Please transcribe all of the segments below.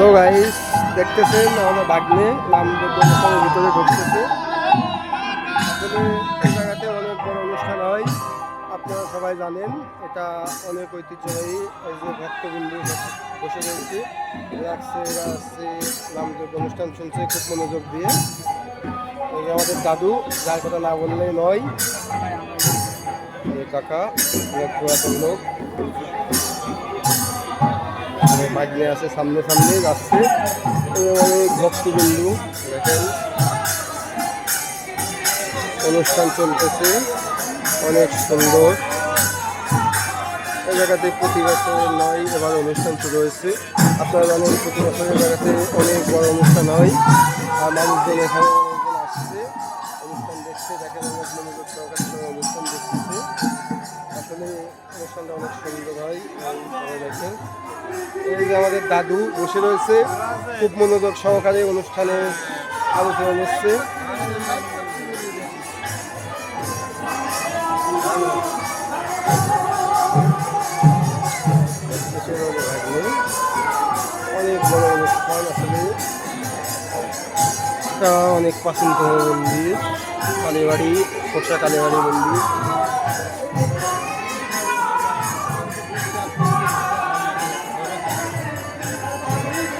Hello guys, দেখতেছেন আমাদের বাগনে নামদের ভিতরে ঢুকতেছে। আসলে এই জায়গাতে অনেক বড় অনুষ্ঠান হয়, আপনারা সবাই জানেন। এটা অনেক ঐতিহ্যবাহী। এই যে ভক্তবিন্দু বসে রয়েছে, এরা আসছে নামদের অনুষ্ঠান শুনছে খুব মনোযোগ দিয়ে। এই যে আমাদের দাদু, যার কথা না বললেই নয়, কাকা অনেক পুরাতন লোক বাগনে আছে, সামনে সামনে যাচ্ছে। অনেক ভক্তবিন্দু দেখেন, অনুষ্ঠান চলতেছে অনেক সুন্দর। এই জায়গাতে প্রতি বছর নয়, এবার অনুষ্ঠান শুরু হয়েছে। আপনারা জানেন প্রতি বছরের জায়গাতে অনেক বড় অনুষ্ঠান হয়, আর মানুষজন এখানে অনেকজন আসছে অনুষ্ঠান দেখতে। দেখেন অনেক মনোযোগ সহকারে সবাই অনুষ্ঠান দেখতেছে। আসলে অনুষ্ঠানটা অনেক সুন্দর হয়, সবাই দেখেন। এই যে আমাদের দাদু বসে রয়েছে, খুব মনোযোগ সহকারে অনুষ্ঠানে আলোচনা হচ্ছে। অনেক বড় অনুষ্ঠান, আসলে এটা অনেক প্রাচীনতম মন্দির, কালীবাড়ি, খোসা কালীবাড়ি মন্দির।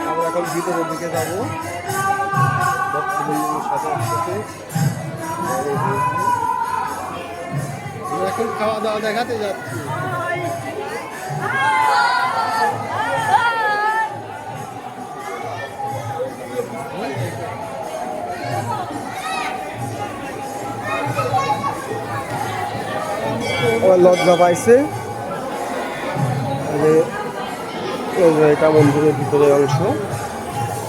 আমরা এখন ভিতরের দিকে যাবো ভক্তবন্ধুর সাথে একসাথে। এখন খাওয়া দাওয়া দেখাতে যাচ্ছি। লজ্জা পাইছে, এটা মন্দিরের ভিতরের অংশ।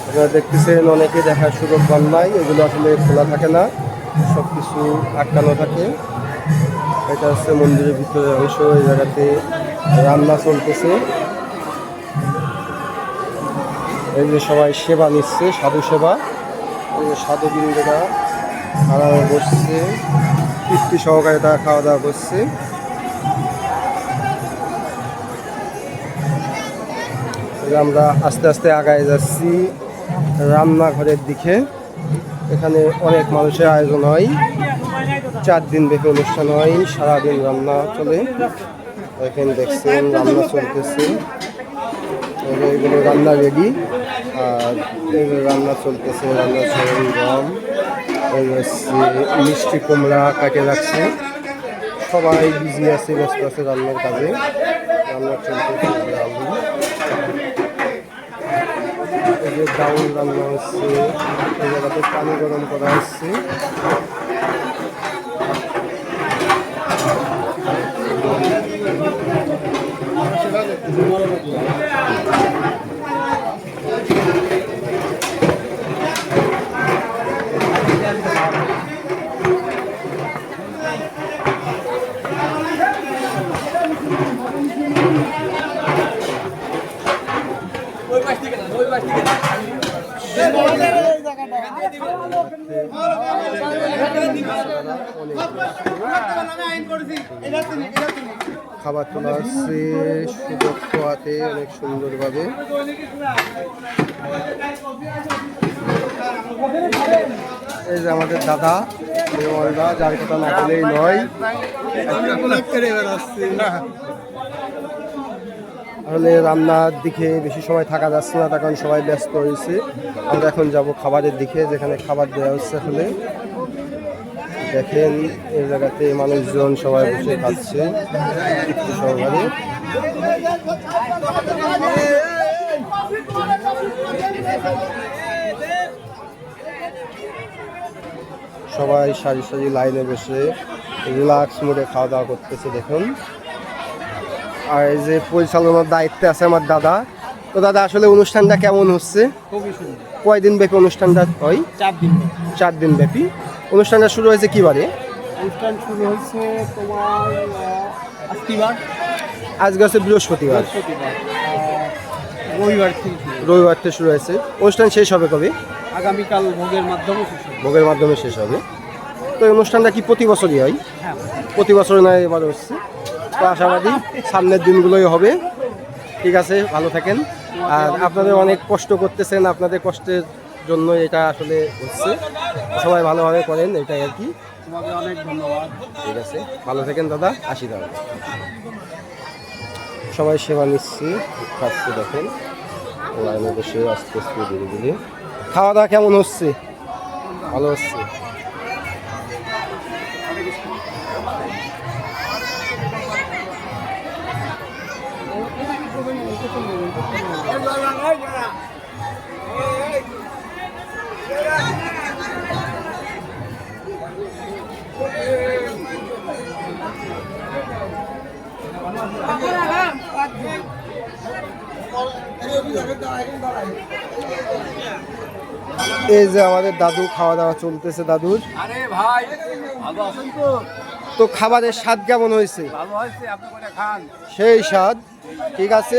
আপনারা দেখতেছেন অনেকে দেখার সুযোগ পান নাই, এগুলো আসলে খোলা থাকে না, সব কিছু আটকানো থাকে। এটা হচ্ছে মন্দিরের ভিতরের অংশ। এই জায়গাতে রান্না চলতেছে, এই যে সবাই সেবা নিচ্ছে, সাধু সেবা। এই যে সাধুবৃন্দরা আরামে বসছে, তৃপ্তি সহকারে তারা খাওয়া দাওয়া করছে। আমরা আস্তে আস্তে আগায় যাচ্ছি রান্নাঘরের দিকে। এখানে অনেক মানুষের আয়োজন হয়, 4 দিন ব্যাপী অনুষ্ঠান হয়, সারাদিন রান্না চলে। এখানে দেখছেন রান্না চলতেছে, এগুলো রান্না রেডি, আর এগুলো রান্না চলতেছে, রান্নার সরঞ্জাম। এই হচ্ছে মিষ্টি কুমড়া কাটে রাখছে, সবাই বিজি আছে, ব্যস্ত আছে রান্নার কাজে। রান্না চলতেছে, আলু, এই যে ডাউল রান্না হচ্ছে, এই জায়গাতে পানি গরম করা হচ্ছে। খাবার তোলা হচ্ছে সুদক্ষ হাতে, অনেক সুন্দরভাবে। এই যে আমাদের দাদা দেওয়ালদা, যার কথা না বলেই নয়। আসলে রান্নার দিকে বেশি সময় থাকা যাচ্ছে না, তখন সবাই ব্যস্ত হয়েছে। আমরা এখন যাব খাবারের দিকে, যেখানে খাবার দেওয়া হচ্ছে। আসলে দেখেন এই জায়গাতে মানুষজন সবাই বসে খাচ্ছে তৃপ্তি সহকারে। সবাই সারি সারি লাইনে বসে রিল্যাক্স মোডে খাওয়া দাওয়া করতেছে দেখুন। আর এই যে পরিচালনার দায়িত্বে আছে আমার দাদা। তো দাদা, আসলে অনুষ্ঠানটা কেমন হচ্ছে? খুবই সুন্দর। কয়দিন ব্যাপী অনুষ্ঠানটা হয়? 4 দিন। 4 দিন ব্যাপী অনুষ্ঠানটা শুরু হয়েছে কি বারে? অনুষ্ঠান শুরু হয়েছে তোমার আজকিবার, আজকে হচ্ছে বৃহস্পতিবার। রবিবার থেকে শুরু হয়েছে। অনুষ্ঠান শেষ হবে কবে? আগামীকাল ভোগের মাধ্যমে শেষ হবে। ভোগের মাধ্যমে শেষ হবে। তো এই অনুষ্ঠানটা কি প্রতি বছরই হয়? হ্যাঁ, প্রতি বছর নয়, এবার হচ্ছে। তো আশাবাদী সামনের দিনগুলোই হবে। ঠিক আছে, ভালো থাকেন। আর আপনাদের অনেক কষ্ট করতেছেন, আপনাদের কষ্টের জন্য এটা আসলে হচ্ছে। সবাই ভালোভাবে করেন, এটাই আর কি। তোমাকে অনেক ধন্যবাদ। ঠিক আছে, ভালো থাকেন দাদা, আসি দাদা। সবাই সেবা নিচ্ছি, খাচ্ছে দেখেন লাইনে বসে আস্তে আস্তে ধীরে ধীরে। খাওয়া দাওয়া কেমন হচ্ছে? ভালো হচ্ছে। এই যে আমাদের দাদু, খাওয়া দাওয়া চলতেছে দাদুর। আরে ভাই, ভালো আছেন তো? তো খাবারের স্বাদ কেমন হয়েছে? ভালো হয়েছে, আপনি করে খান। সেই স্বাদ। ঠিক আছে,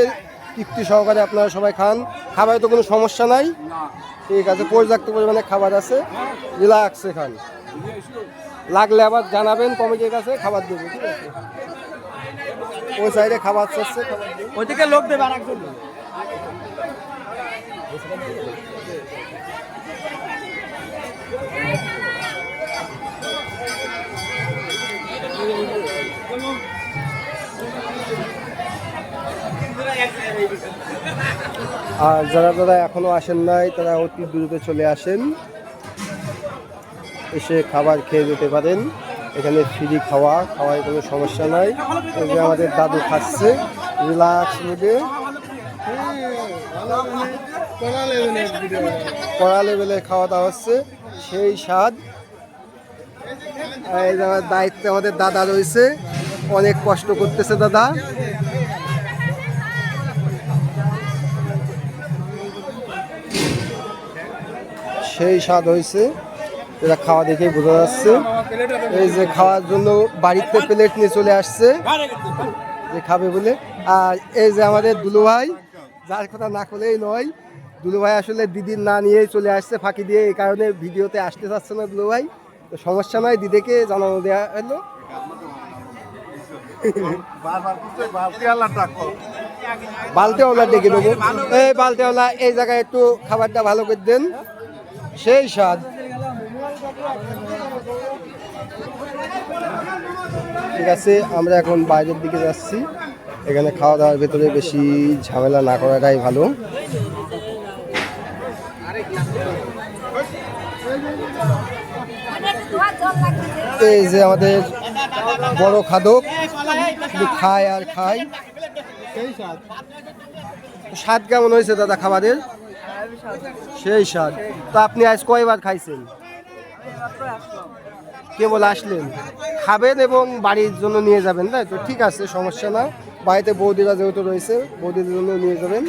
তৃপ্তি সহকারে আপনারা সবাই খান। খাবারে তো কোনো সমস্যা নাই। না, ঠিক আছে, পর্যাপ্ত পরিমাণে খাবার আছে, রিল্যাক্সে খান। লাগলে আবার জানাবেন কমিটির কাছে, খাবার দেবো। ঠিক আছে, ওই সাইডে খাবার চাচ্ছে, খাবার দেবো। ওইদিকে লোক দেবে আরেকজন। আর যারা যারা এখনো আসেন নাই তারা অতি দ্রুত চলে আসেন, এসে খাবার খেয়ে যেতে পারেন। এখানে ফ্রি খাওয়ায় কোনো সমস্যা নাই। এই যে আমাদের দাদু খাচ্ছে রিল্যাক্স মুডে, কড়া লেভেলে খাওয়া দাওয়া হচ্ছে, সেই স্বাদ। এই যে আমার দায়িত্বে আমাদের দাদা রয়েছে, অনেক কষ্ট করতেছে দাদা। সেই স্বাদ হয়েছে, এটা খাওয়া দেখেই বোঝা যাচ্ছে। এই যে খাওয়ার জন্য বাড়িতে প্লেট নিয়ে চলে আসছে যে খাবে বলে। আর এই যে আমাদের দুলু ভাই, যার কথা না করলেই নয়, দুলু ভাই আসলে দিদির না নিয়েই চলে আসছে ফাঁকি দিয়ে, এই কারণে ভিডিওতে আসতে চাচ্ছে না দুলু ভাই। তো সমস্যা নয়, দিদিকে জানানো দেওয়া হলো। বালতিওয়ালা ডেকে দেবো, এই বালতিওয়ালা এই জায়গায় একটু খাবারটা ভালো করে দেন, সেই স্বাদ। ঠিক আছে, আমরা এখন বাইরের দিকে যাচ্ছি। এখানে খাওয়া দাওয়ার ভেতরে বেশি ঝামেলা না করাটাই ভালো। এই যে আমাদের বড় খাদক, শুধু খায় আর খায়। স্বাদ কেমন হয়েছে দাদা খাবারের? সেই স্বাদ। তো আপনি আজ কয়বার খাইছেন? কেবল আসলেন, খাবেন এবং বাড়ির জন্য নিয়ে যাবেন, তাই তো? ঠিক আছে, সমস্যা না। বাড়িতে বৌদিরা যেহেতু রয়েছে, বৌদিদের জন্য নিয়ে যাবেন।